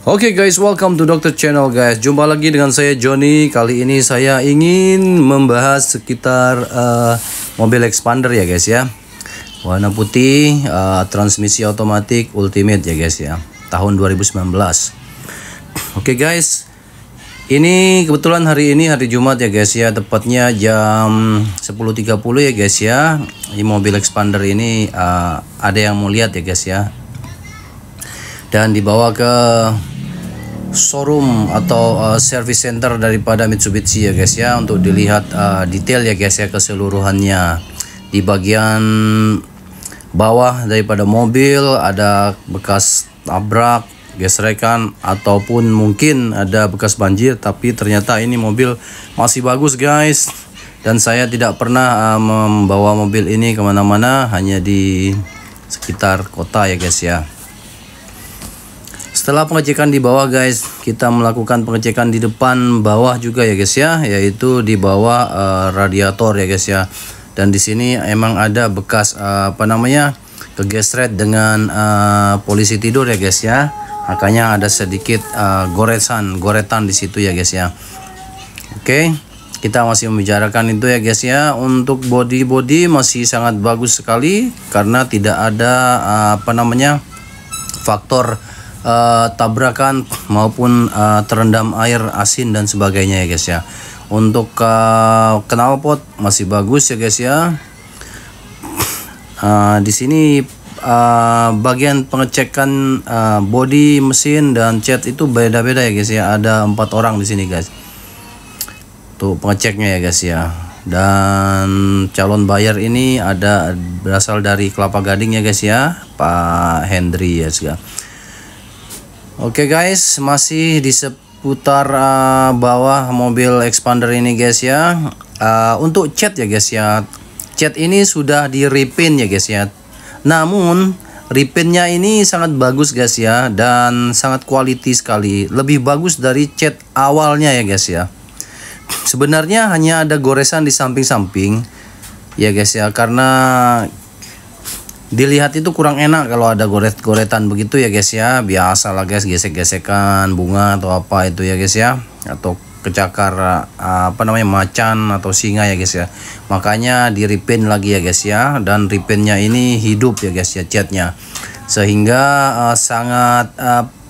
Oke guys, welcome to Dr. Channel guys. Jumpa lagi dengan saya Johnny. Kali ini saya ingin membahas sekitar mobil expander ya guys ya. Warna putih, transmisi otomatis ultimate ya guys ya. Tahun 2019. Oke guys. Ini kebetulan hari ini hari Jumat ya guys ya. Tepatnya jam 10.30 ya guys ya. Ini mobil expander ini ada yang mau lihat ya guys ya. Dan dibawa ke showroom atau service center daripada Mitsubishi ya guys ya, untuk dilihat detail ya guys ya, keseluruhannya. Di bagian bawah daripada mobil ada bekas tabrak, gesrekan, ataupun mungkin ada bekas banjir, tapi ternyata ini mobil masih bagus guys. Dan saya tidak pernah membawa mobil ini kemana-mana, hanya di sekitar kota ya guys ya. Setelah pengecekan di bawah guys, kita melakukan pengecekan di depan bawah juga ya guys ya, yaitu di bawah radiator ya guys ya. Dan di sini emang ada bekas kegesret dengan polisi tidur ya guys ya. Makanya ada sedikit goretan di situ ya guys ya. Oke, kita masih membicarakan itu ya guys ya. Untuk body masih sangat bagus sekali karena tidak ada faktor tabrakan maupun terendam air asin dan sebagainya ya guys ya. Untuk knalpot masih bagus ya guys ya. Di sini bagian pengecekan bodi, mesin dan cat itu beda-beda ya guys ya. Ada 4 orang di sini guys. Tuh pengeceknya ya guys ya. Dan calon buyer ini ada berasal dari Kelapa Gading ya guys ya, Pak Hendry ya guys. Oke guys, masih di seputar bawah mobil expander ini guys ya. Untuk cat ya guys ya, cat ini sudah di repaint ya guys ya. Namun repaintnya ini sangat bagus guys ya, dan sangat quality sekali, lebih bagus dari cat awalnya ya guys ya. Sebenarnya hanya ada goresan di samping-samping ya guys ya, karena dilihat itu kurang enak kalau ada goretan begitu ya guys ya. Biasalah guys, gesek-gesekan bunga atau apa itu ya guys ya, atau kecakar macan atau singa ya guys ya. Makanya di repaint lagi ya guys ya, dan repaintnya ini hidup ya guys ya catnya, sehingga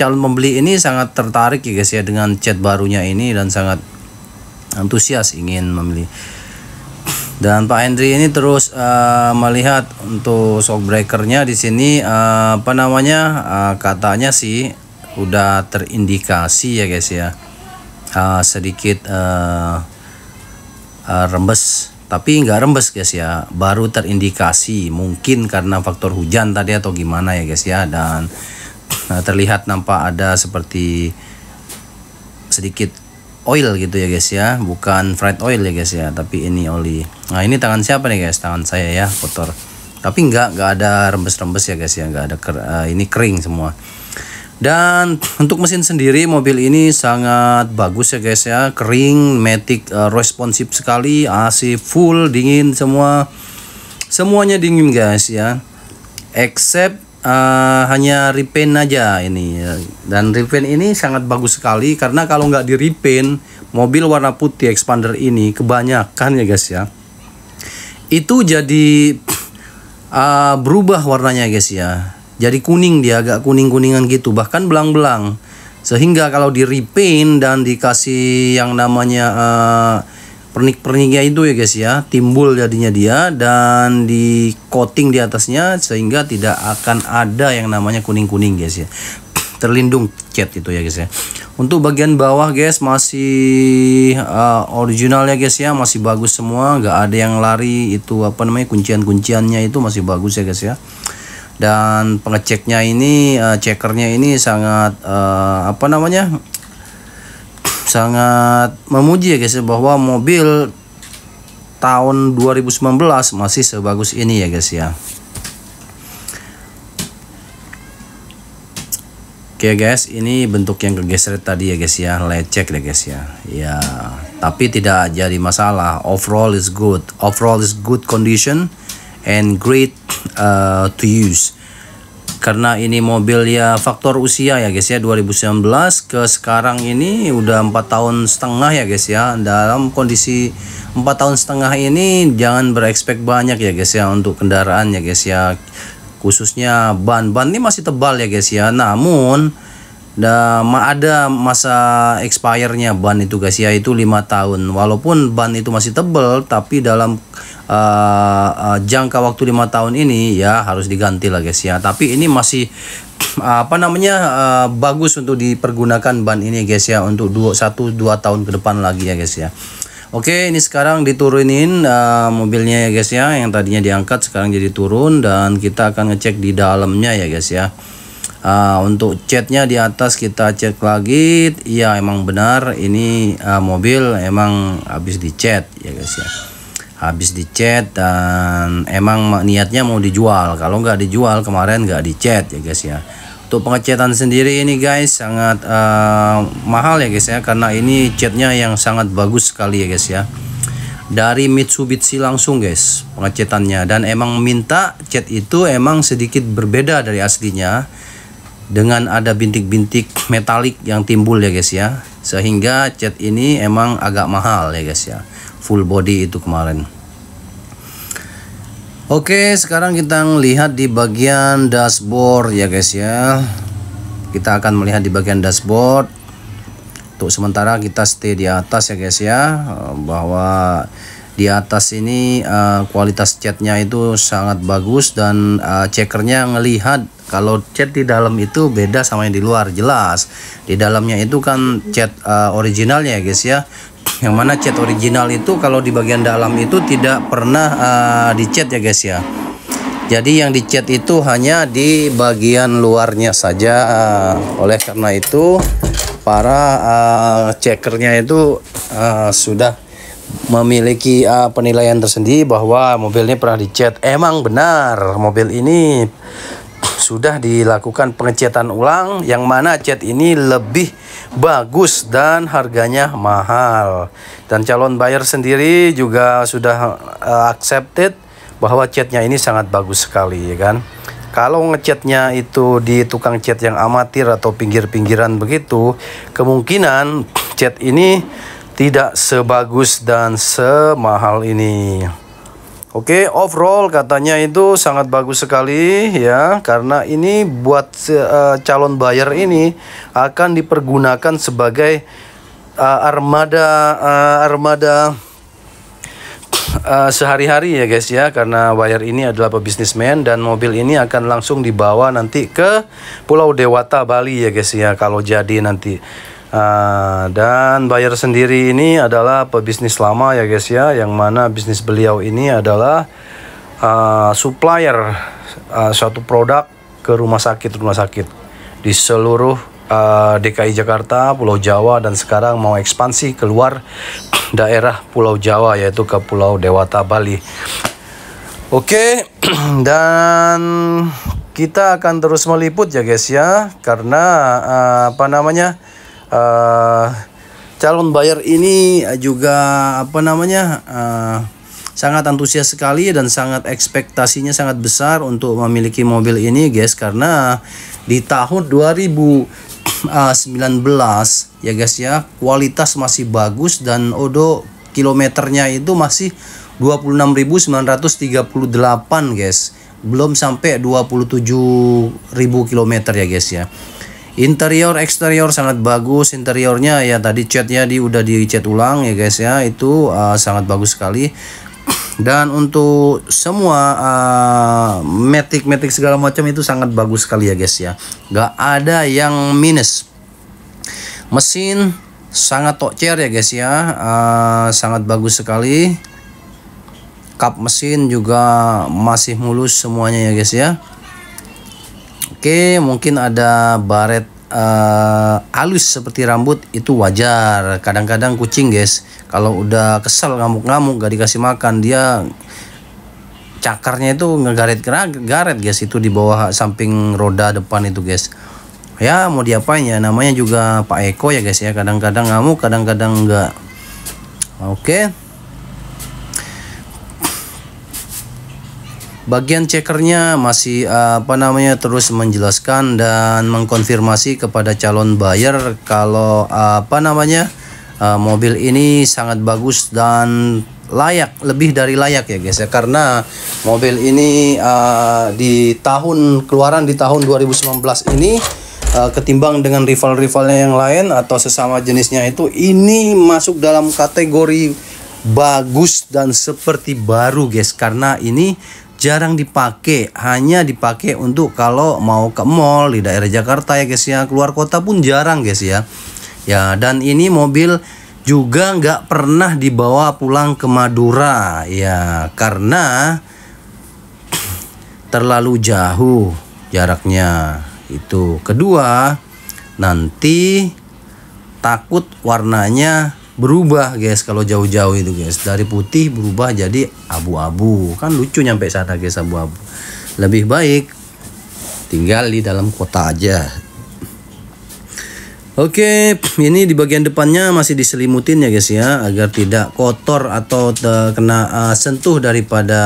calon pembeli ini sangat tertarik ya guys ya dengan cat barunya ini, dan sangat antusias ingin membeli. Dan Pak Hendry ini terus melihat untuk shock breakernya di sini katanya sih udah terindikasi ya guys ya, sedikit rembes, tapi nggak rembes guys ya, baru terindikasi, mungkin karena faktor hujan tadi atau gimana ya guys ya. Dan terlihat nampak ada seperti sedikit oil gitu ya guys ya, bukan freight oil ya guys ya, tapi ini oli. Nah ini tangan siapa nih guys? Tangan saya ya, kotor. Tapi nggak ada rembes-rembes ya guys ya, nggak ada ini kering semua. Dan untuk mesin sendiri mobil ini sangat bagus ya guys ya, kering, matic, responsif sekali, AC full, dingin semua, semuanya dingin guys ya, except hanya repaint aja ini. Dan repaint ini sangat bagus sekali, karena kalau nggak di repaint mobil warna putih expander ini kebanyakan ya guys ya, itu jadi berubah warnanya guys ya, jadi kuning, dia agak kuning-kuningan gitu, bahkan belang-belang. Sehingga kalau di repaint dan dikasih yang namanya pernik-perniknya itu ya guys ya, timbul jadinya dia, dan di coating di atasnya, sehingga tidak akan ada yang namanya kuning-kuning guys ya, terlindung cat itu ya guys ya. Untuk bagian bawah guys masih original ya guys ya, masih bagus semua, nggak ada yang lari itu kuncian-kunciannya itu masih bagus ya guys ya. Dan pengeceknya ini checkernya ini sangat sangat memuji ya guys ya, bahwa mobil tahun 2019 masih sebagus ini ya guys ya. Oke guys, ini bentuk yang kegesret tadi ya guys ya, lecek ya guys ya. Ya, tapi tidak jadi masalah. Overall is good condition and great to use. karena ini mobil ya faktor usia ya guys ya, 2019 ke sekarang ini udah 4,5 tahun ya guys ya. Dalam kondisi 4,5 tahun ini jangan berekspek banyak ya guys ya untuk kendaraan ya guys ya, khususnya ban ini masih tebal ya guys ya, namun ada masa expirednya ban itu guys ya, itu 5 tahun. Walaupun ban itu masih tebal, tapi dalam jangka waktu 5 tahun ini ya harus diganti lah guys ya. Tapi ini masih bagus untuk dipergunakan ban ini guys ya, untuk 1-2 tahun ke depan lagi ya guys ya. Oke, ini sekarang diturunin mobilnya ya guys ya, yang tadinya diangkat sekarang jadi turun, dan kita akan ngecek di dalamnya ya guys ya. Untuk catnya di atas kita cek lagi, ya emang benar ini mobil emang habis dicat ya guys ya, habis dicat, dan emang niatnya mau dijual. Kalau nggak dijual kemarin nggak dicat ya guys ya. Untuk pengecatan sendiri ini guys sangat mahal ya guys ya, karena ini catnya yang sangat bagus sekali ya guys ya, dari Mitsubishi langsung guys pengecatannya, dan emang minta cat itu emang sedikit berbeda dari aslinya, dengan ada bintik-bintik metalik yang timbul ya guys ya, sehingga cat ini emang agak mahal ya guys ya, full body itu kemarin. Oke, sekarang kita lihat di bagian dashboard ya guys ya. Kita akan melihat di bagian dashboard. Untuk sementara kita stay di atas ya guys ya, bahwa di atas ini kualitas catnya itu sangat bagus, dan checkernya ngelihat kalau cat di dalam itu beda sama yang di luar. Jelas di dalamnya itu kan cat originalnya ya guys ya, yang mana cat original itu kalau di bagian dalam itu tidak pernah dicat ya guys ya. Jadi yang dicat itu hanya di bagian luarnya saja. Oleh karena itu para checkernya itu sudah memiliki penilaian tersendiri bahwa mobil ini pernah dicat. Emang benar mobil ini sudah dilakukan pengecatan ulang, yang mana cat ini lebih bagus dan harganya mahal. Dan calon buyer sendiri juga sudah accepted bahwa catnya ini sangat bagus sekali ya kan. Kalau ngecatnya itu di tukang cat yang amatir atau pinggir-pinggiran begitu, kemungkinan cat ini tidak sebagus dan semahal ini. Oke, overall katanya itu sangat bagus sekali ya, karena ini buat calon buyer ini akan dipergunakan sebagai armada sehari-hari ya guys ya, karena buyer ini adalah pebisnismen, dan mobil ini akan langsung dibawa nanti ke Pulau Dewata Bali ya guys ya, kalau jadi nanti. Dan buyer sendiri ini adalah pebisnis lama ya guys ya, yang mana bisnis beliau ini adalah supplier suatu produk ke rumah sakit di seluruh DKI Jakarta, Pulau Jawa, dan sekarang mau ekspansi keluar daerah Pulau Jawa, yaitu ke Pulau Dewata Bali. Oke, dan kita akan terus meliput ya guys ya, karena calon buyer ini juga sangat antusias sekali, dan sangat ekspektasinya sangat besar untuk memiliki mobil ini guys, karena di tahun 2019 ya guys ya, kualitas masih bagus, dan odo kilometernya itu masih 26.938 guys, belum sampai 27.000 kilometer ya guys ya. Interior eksterior sangat bagus. Interiornya ya tadi catnya udah dicat ulang ya guys ya, itu sangat bagus sekali. Dan untuk semua matic segala macam itu sangat bagus sekali ya guys ya, gak ada yang minus. Mesin sangat tokcer ya guys ya, sangat bagus sekali. Kap mesin juga masih mulus semuanya ya guys ya. Oke, mungkin ada baret halus seperti rambut, itu wajar. Kadang-kadang kucing guys, kalau udah kesel ngamuk-ngamuk gak dikasih makan, dia cakarnya itu ngegaret guys, itu di bawah samping roda depan itu guys. Ya mau diapain ya, namanya juga Pak Eko ya guys ya, kadang-kadang ngamuk, kadang-kadang enggak. Oke. bagian cekernya masih terus menjelaskan dan mengkonfirmasi kepada calon buyer kalau mobil ini sangat bagus dan layak, lebih dari layak ya guys ya, karena mobil ini keluaran di tahun 2019 ini ketimbang dengan rival-rivalnya yang lain atau sesama jenisnya itu, ini masuk dalam kategori bagus dan seperti baru guys, karena ini jarang dipakai, hanya dipakai untuk kalau mau ke mall di daerah Jakarta ya guys ya, keluar kota pun jarang guys ya. Ya, dan ini mobil juga nggak pernah dibawa pulang ke Madura ya, karena terlalu jauh jaraknya itu. Kedua, nanti takut warnanya berubah guys kalau jauh-jauh itu guys, dari putih berubah jadi abu-abu, kan lucu nyampe sana guys, abu-abu. Lebih baik tinggal di dalam kota aja. Oke, ini di bagian depannya masih diselimutin ya guys ya, agar tidak kotor atau terkena sentuh daripada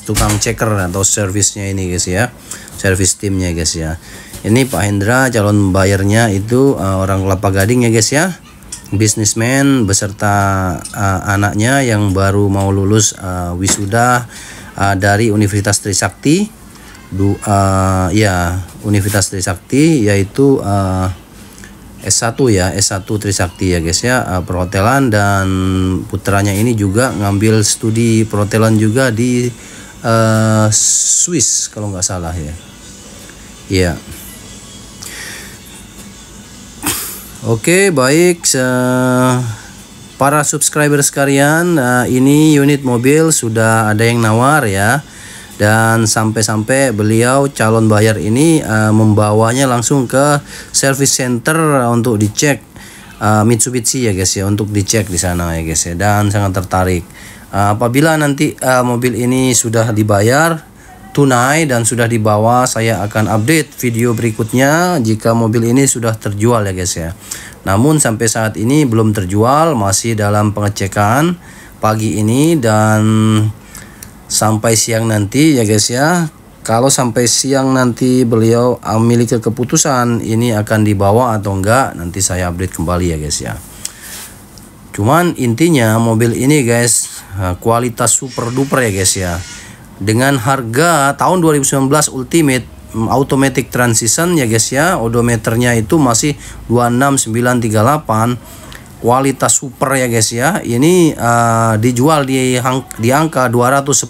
tukang checker atau servisnya ini guys ya, servis timnya guys ya. Ini Pak Hendra calon bayarnya itu orang Kelapa Gading ya guys ya, bisnismen beserta anaknya yang baru mau lulus wisuda dari Universitas Trisakti, Universitas Trisakti, yaitu S1 ya, S1 Trisakti ya guys ya, perhotelan, dan putranya ini juga ngambil studi perhotelan juga di Swiss kalau nggak salah ya. Iya. Oke, baik para subscriber sekalian, ini unit mobil sudah ada yang nawar ya, dan sampai-sampai beliau calon buyer ini membawanya langsung ke service center untuk dicek Mitsubishi ya guys ya, untuk dicek di sana ya guys ya, dan sangat tertarik. Apabila nanti mobil ini sudah dibayar tunai dan sudah dibawa, saya akan update video berikutnya jika mobil ini sudah terjual ya guys ya. Namun sampai saat ini belum terjual, masih dalam pengecekan pagi ini dan sampai siang nanti ya guys ya. Kalau sampai siang nanti beliau memiliki keputusan ini akan dibawa atau enggak, nanti saya update kembali ya guys ya. Cuman intinya mobil ini guys kualitas super duper ya guys ya. Dengan harga tahun 2019 Ultimate automatic transition ya guys ya, odometernya itu masih 26938, kualitas super ya guys ya. Ini dijual di angka 210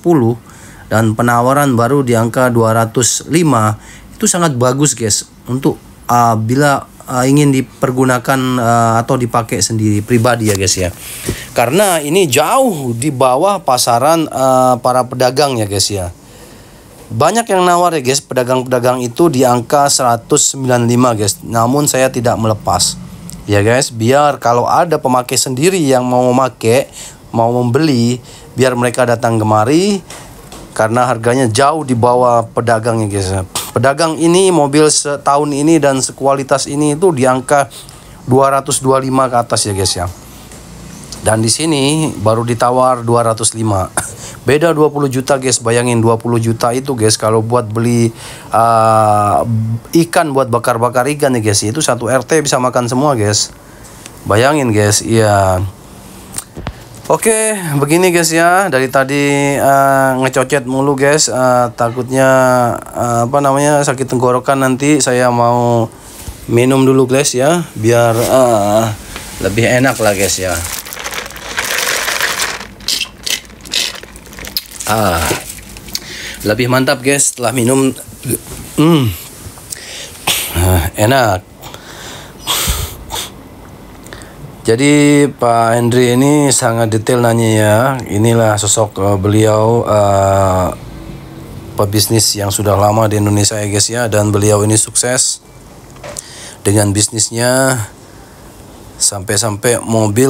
dan penawaran baru di angka 205. Itu sangat bagus guys untuk bila ingin dipergunakan atau dipakai sendiri pribadi ya guys ya, karena ini jauh di bawah pasaran para pedagang ya guys ya. Banyak yang nawar ya guys, pedagang-pedagang itu di angka 195 guys, namun saya tidak melepas ya guys, biar kalau ada pemakai sendiri yang mau memakai, mau membeli, biar mereka datang kemari, karena harganya jauh di bawah pedagang ya guys. Pedagang ini mobil setahun ini dan sekualitas ini itu di angka 225 ke atas ya guys ya. Dan di sini baru ditawar 205. Beda 20 juta guys. Bayangin 20 juta itu guys, kalau buat beli ikan buat bakar-bakar ikan ya guys, itu satu RT bisa makan semua guys. Bayangin guys, iya. Oke, begini guys ya, dari tadi ngecocet mulu guys, takutnya sakit tenggorokan. Nanti saya mau minum dulu guys ya, biar lebih enak lah guys ya. Lebih mantap guys setelah minum, enak. Jadi Pak Hendri ini sangat detail nanya ya. Inilah sosok beliau pebisnis yang sudah lama di Indonesia ya guys ya. Dan beliau ini sukses dengan bisnisnya, sampai-sampai mobil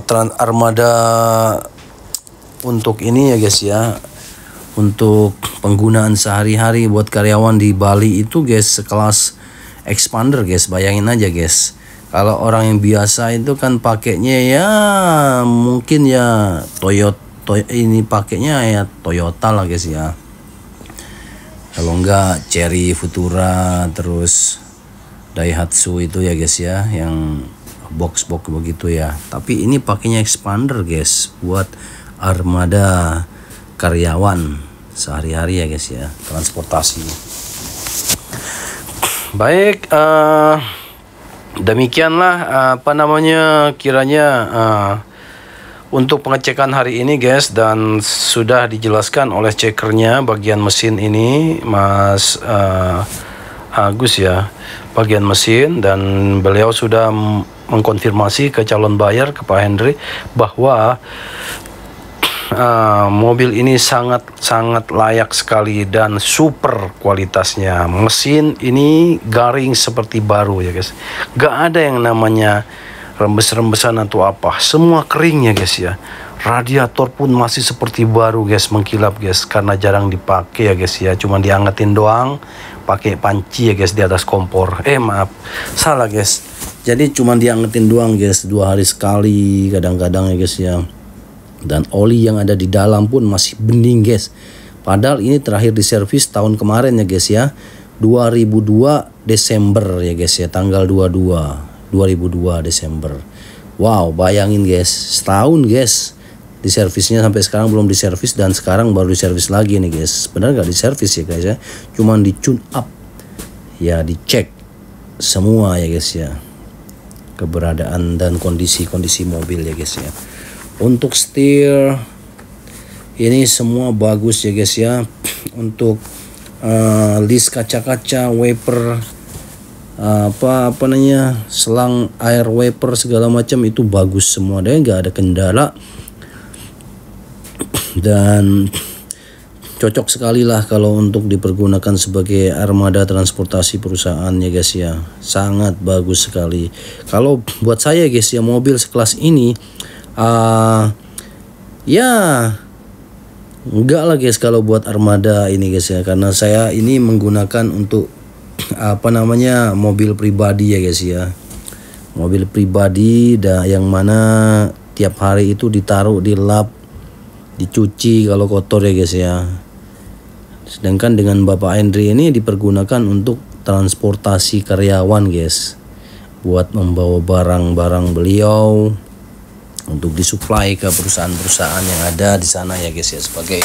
Trans Armada untuk ini ya guys ya, untuk penggunaan sehari-hari buat karyawan di Bali itu guys, sekelas expander guys. Bayangin aja guys, kalau orang yang biasa itu kan pakainya ya mungkin ya ini pakainya ya Toyota lah guys ya. Kalau enggak Cherry Futura, terus Daihatsu itu ya guys ya, yang box begitu ya. Tapi ini pakainya expander guys, buat armada karyawan sehari-hari ya guys ya, transportasi. Baik, demikianlah kiranya untuk pengecekan hari ini guys, dan sudah dijelaskan oleh cekernya bagian mesin ini Mas Agus ya, bagian mesin, dan beliau sudah mengkonfirmasi ke calon buyer, ke Pak Hendri, bahwa mobil ini sangat layak sekali dan super kualitasnya. Mesin ini garing seperti baru ya guys, gak ada yang namanya rembes-rembesan atau apa, semua kering ya guys ya. Radiator pun masih seperti baru guys, mengkilap guys, karena jarang dipakai ya guys ya, cuma diangetin doang pakai panci ya guys di atas kompor. Maaf, salah guys, jadi cuma diangetin doang guys, 2 hari sekali kadang-kadang ya guys ya. Dan oli yang ada di dalam pun masih bening guys, padahal ini terakhir diservis tahun kemarin ya guys ya, 2002 Desember ya guys ya, tanggal 2002 Desember. Wow, bayangin guys, setahun guys diservisnya, sampai sekarang belum diservis, dan sekarang baru diservis lagi nih guys. Sebenarnya gak diservis ya guys ya, cuman di tune up ya, dicek semua ya guys ya, keberadaan dan kondisi mobil ya guys ya. Untuk setir ini semua bagus ya guys ya. Untuk list kaca-kaca, wiper, apa namanya, selang air wiper segala macam itu bagus semua, dan nggak ada kendala, dan cocok sekali lah kalau untuk dipergunakan sebagai armada transportasi perusahaan ya guys ya. Sangat bagus sekali kalau buat saya guys ya. Mobil sekelas ini ya enggak lah guys kalau buat armada ini guys ya, karena saya ini menggunakan untuk mobil pribadi ya guys ya, mobil pribadi yang mana tiap hari itu ditaruh di lap, dicuci kalau kotor ya guys ya. Sedangkan dengan Bapak Hendri ini dipergunakan untuk transportasi karyawan guys, buat membawa barang-barang beliau untuk disuplai ke perusahaan-perusahaan yang ada di sana ya guys ya, sebagai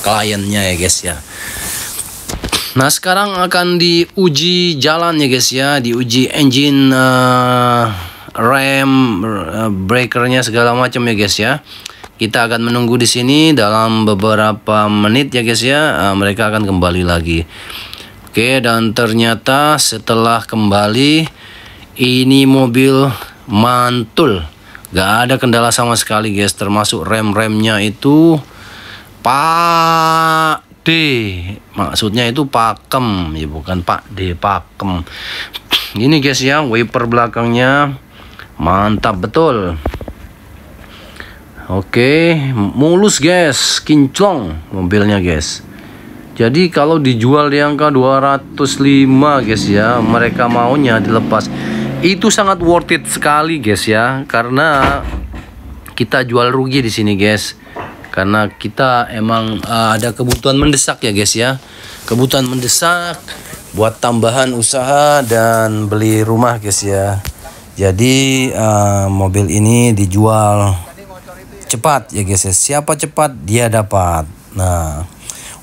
kliennya ya guys ya. Nah sekarang akan diuji jalan ya guys ya, diuji engine, rem, breakernya segala macam ya guys ya. Kita akan menunggu di sini dalam beberapa menit ya guys ya. Mereka akan kembali lagi. Oke, dan ternyata setelah kembali ini mobil mantul, gak ada kendala sama sekali guys, termasuk rem-remnya itu Pak D, maksudnya itu pakem ya, bukan Pak D, pakem. Ini guys ya, wiper belakangnya mantap betul. Oke, mulus guys, kinclong mobilnya guys. Jadi kalau dijual di angka 205 guys ya, mereka maunya dilepas. Itu sangat worth it sekali guys ya, karena kita jual rugi di sini guys. Karena kita emang ada kebutuhan mendesak ya guys ya, kebutuhan mendesak buat tambahan usaha dan beli rumah guys ya. Jadi mobil ini dijual cepat ya guys ya, siapa cepat dia dapat. Nah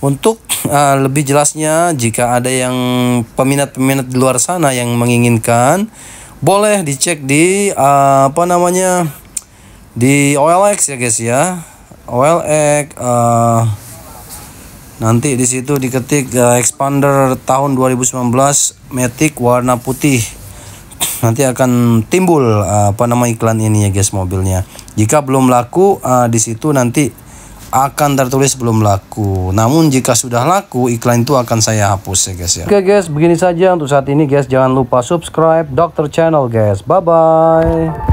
untuk lebih jelasnya, jika ada yang peminat-peminat di luar sana yang menginginkan, boleh dicek di di OLX ya guys ya. OLX nanti di situ diketik expander tahun 2019 Matic warna putih, nanti akan timbul iklan ini ya guys, mobilnya. Jika belum laku di situ nanti akan tertulis belum laku. Namun jika sudah laku, iklan itu akan saya hapus ya guys ya. Oke guys, begini saja untuk saat ini guys. Jangan lupa subscribe Dokter Channel guys. Bye bye.